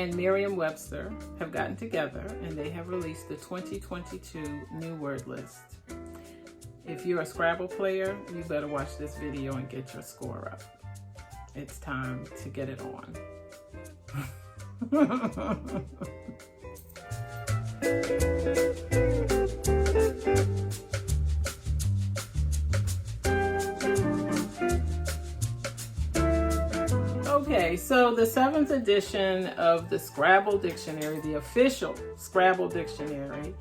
and Merriam-Webster have gotten together and they have released the 2022 new word list. If you're a Scrabble player, you better watch this video and get your score up. It's time to get it on. Okay, so the 7th edition of the Scrabble Dictionary, the official Scrabble Dictionary,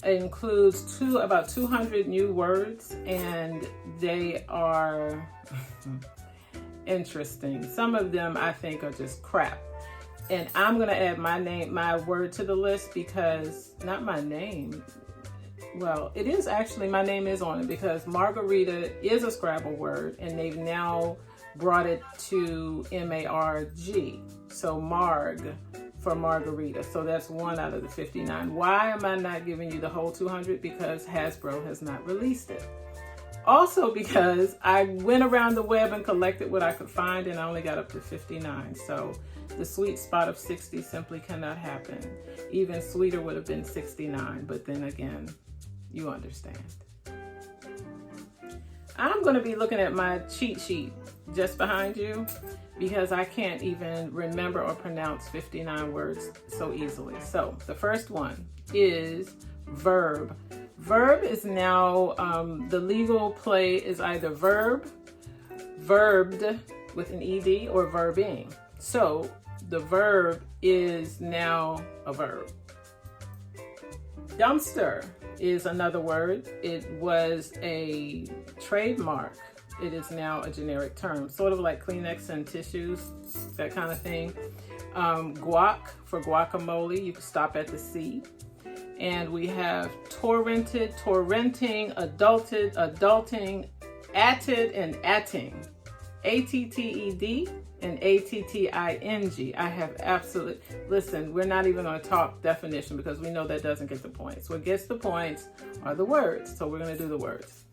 includes about 200 new words, and they are interesting. Some of them I think are just crap. And I'm gonna add my word to the list because, not my name, well, it is actually, my name is on it because margarita is a Scrabble word and they've now brought it to M-A-R-G. So Marg for margarita. So that's 1 out of the 59. Why am I not giving you the whole 200? Because Hasbro has not released it. Also because I went around the web and collected what I could find and I only got up to 59. So the sweet spot of 60 simply cannot happen. Even sweeter would have been 69, but then again, you understand. I'm going to be looking at my cheat sheet just behind you because I can't even remember or pronounce 59 words so easily. So the first one is verb. Verb is now, the legal play is either verb, verbed with an ed, or verbing. So the verb is now a verb. Dumpster is another word. It was a trademark. It is now a generic term, sort of like Kleenex and tissues, that kind of thing. Guac for guacamole, you can stop at the C. And we have torrented, torrenting, adulted, adulting, atted, and atting. A-T-T-E-D and A-T-T-I-N-G. I have absolute, listen, we're not even going to talk definition because we know that doesn't get the points. What gets the points are the words. So we're going to do the words.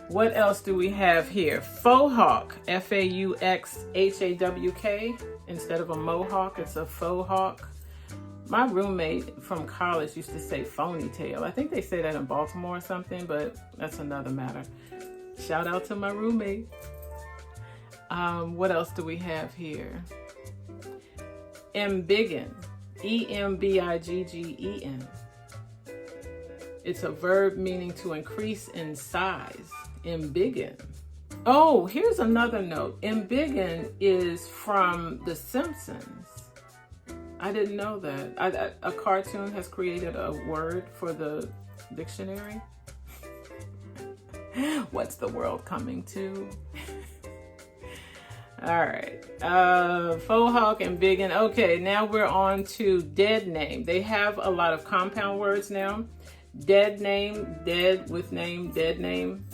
What else do we have here? Faux hawk, F-A-U-X-H-A-W-K. Instead of a mohawk, it's a faux hawk. My roommate from college used to say phony tail. I think they say that in Baltimore or something, but that's another matter. Shout out to my roommate. What else do we have here? Embiggen, E-M-B-I-G-G-E-N. It's a verb meaning to increase in size. Embiggen. Oh, here's another note. Embiggen is from The Simpsons. I didn't know that. A cartoon has created a word for the dictionary. What's the world coming to? All right. Faux hawk and biggin. Okay, now we're on to dead name. They have a lot of compound words now. Dead name, dead with name, dead name.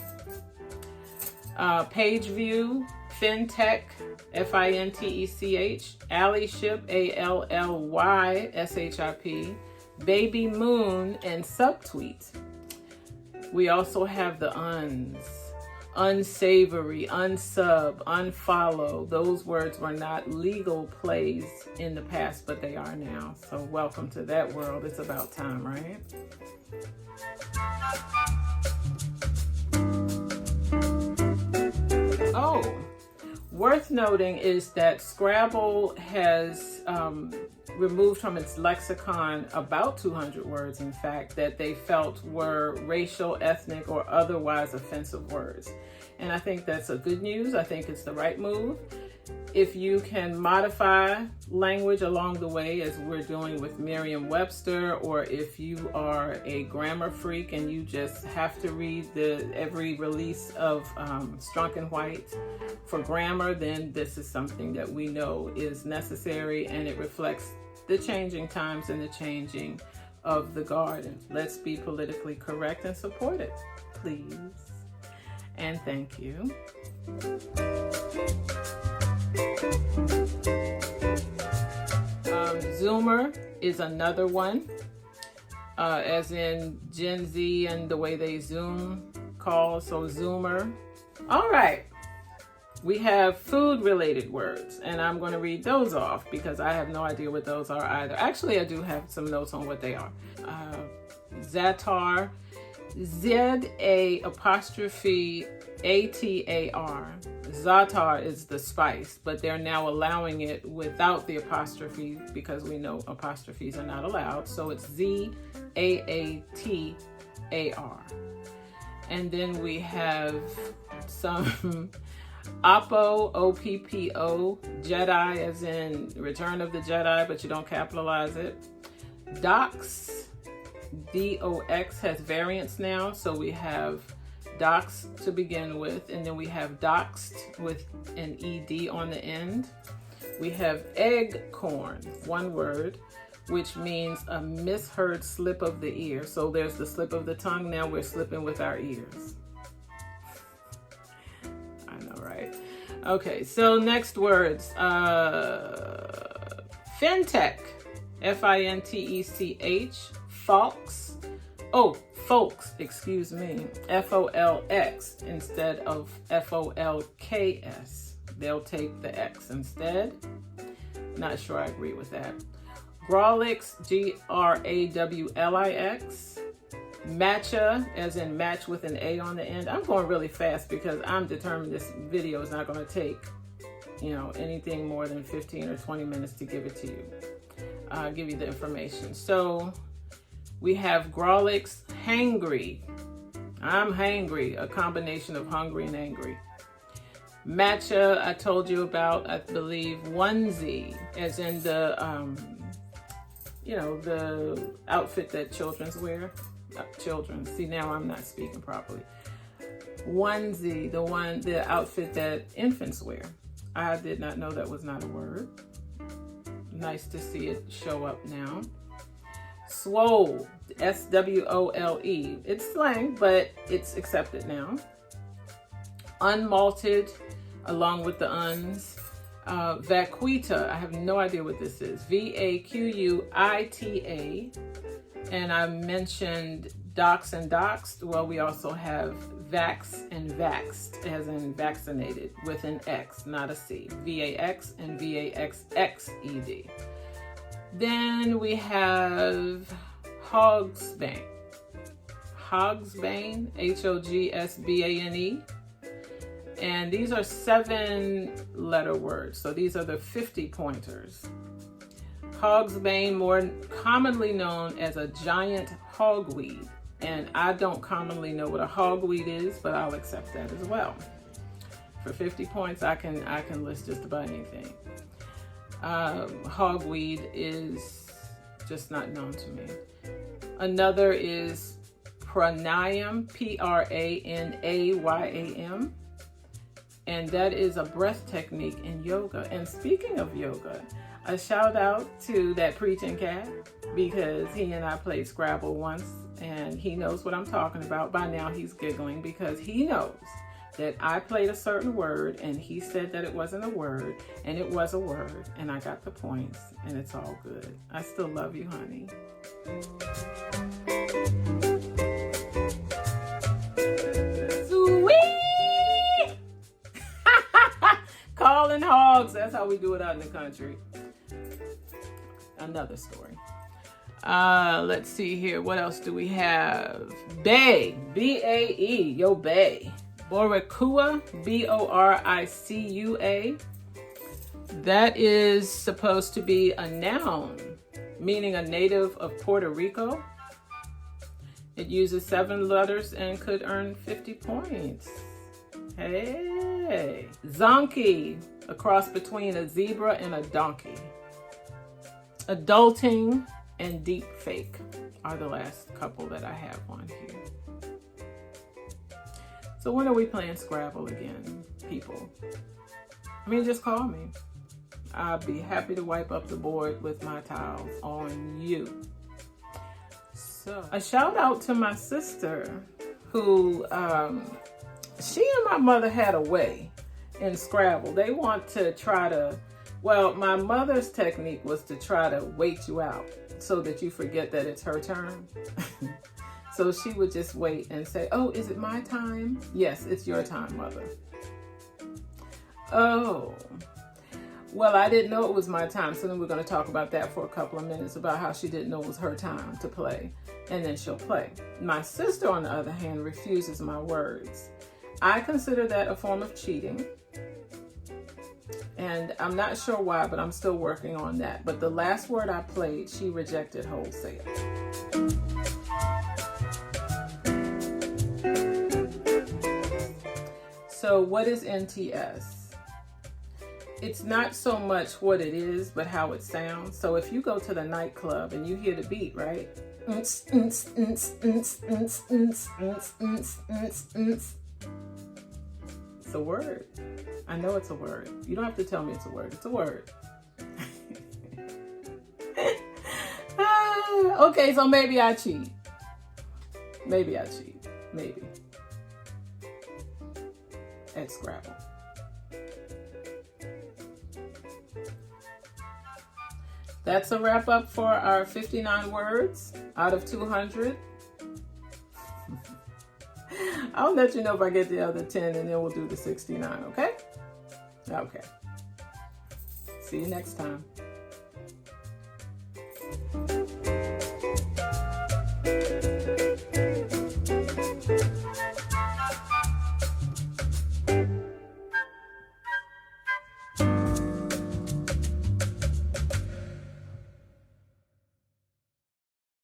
Page view, fintech, F-I-N-T-E-C-H, allyship, A-L-L-Y-S-H-I-P, baby moon, and subtweet. We also have the uns, unsavory, unsub, unfollow. Those words were not legal plays in the past, but they are now. So welcome to that world. It's about time, right? Oh, worth noting is that Scrabble has removed from its lexicon about 200 words, in fact, that they felt were racial, ethnic, or otherwise offensive words. And I think that's a good news. I think it's the right move. If you can modify language along the way, as we're doing with Merriam-Webster, or if you are a grammar freak and you just have to read every release of Strunk and White for grammar, then this is something that we know is necessary, and it reflects the changing times and the changing of the garden. Let's be politically correct and support it, please. And thank you. Zoomer is another one, as in Gen Z and the way they Zoom call, so Zoomer. All right, We have food-related words, and I'm going to read those off because I have no idea what those are either. Actually, I do have some notes on what they are. Za'atar, Z-A-apostrophe-A-T-A-R. Za'atar is the spice, but they're now allowing it without the apostrophe because we know apostrophes are not allowed. So it's Z-A-A-T-A-R. And then we have some Oppo, O-P-P-O, Jedi as in Return of the Jedi, but you don't capitalize it. Dox, D-O-X has variants now. So we have dox to begin with, and then we have doxed with an ED on the end. We have eggcorn, one word, which means a misheard slip of the ear. So there's the slip of the tongue, now we're slipping with our ears. I know, right? Okay, so next words. Fintech, F-I-N-T-E-C-H, folks. Oh, folks, excuse me, F-O-L-X instead of F-O-L-K-S. They'll take the X instead. Not sure I agree with that. Grawlix, G-R-A-W-L-I-X. Matcha, as in match with an A on the end. I'm going really fast because I'm determined this video is not going to take, anything more than 15 or 20 minutes to give it to you. Give you the information. So we have Grawlix, hangry. I'm hangry, a combination of hungry and angry. Matcha, I told you about, I believe, onesie, as in the, the outfit that children wear. Children. See, now I'm not speaking properly. Onesie, the outfit that infants wear. I did not know that was not a word. Nice to see it show up now. Swole, S-W-O-L-E. It's slang, but it's accepted now. Unmalted, along with the uns. Vaquita, I have no idea what this is. V-A-Q-U-I-T-A. And I mentioned dox and doxed. Well, we also have vax and vaxed, as in vaccinated, with an X, not a C. V-A-X and V-A-X-X-E-D. Then we have hogsbane. Hogsbane, H-O-G-S-B-A-N-E. And these are 7-letter words. So these are the 50 pointers. Hogsbane, more commonly known as a giant hogweed. And I don't commonly know what a hogweed is, but I'll accept that as well. For 50 points, I can list just about anything. Hogweed is just not known to me. Another is pranayam, P-R-A-N-A-Y-A-M. And that is a breath technique in yoga. And speaking of yoga, a shout out to that preaching cat, because he and I played Scrabble once and he knows what I'm talking about. By now he's giggling because he knows that I played a certain word and he said that it wasn't a word, and it was a word, and I got the points, and it's all good. I still love you, honey. Sweet! Calling hogs. That's how we do it out in the country. Another story. Let's see here. What else do we have? Bay, B-A-E, yo bay. Boricua, B-O-R-I-C-U-A. That is supposed to be a noun, meaning a native of Puerto Rico. It uses 7 letters and could earn 50 points. Hey. Zonkey, a cross between a zebra and a donkey. Adulting and deep fake are the last couple that I have on here. So when are we playing Scrabble again, people? I mean, just call me. I'll be happy to wipe up the board with my towels on you. So a shout out to my sister who, she and my mother had a way in Scrabble. They want to try to, well, my mother's technique was to try to wait you out so that you forget that it's her turn. So she would just wait and say, oh, is it my time? Yes, it's your time, mother. Oh, well, I didn't know it was my time. So then we're going to talk about that for a couple of minutes, about how she didn't know it was her time to play. And then she'll play. My sister, on the other hand, refuses my words. I consider that a form of cheating. And I'm not sure why, but I'm still working on that. But the last word I played, she rejected wholesale. So what is NTS? It's not so much what it is, but how it sounds. So if you go to the nightclub and you hear the beat, right? It's a word. I know it's a word. You don't have to tell me it's a word. It's a word. Okay, so maybe I cheat. Maybe at Scrabble. That's a wrap up for our 59 words out of 200. I'll let you know if I get the other 10, and then we'll do the 69, okay? Okay. See you next time.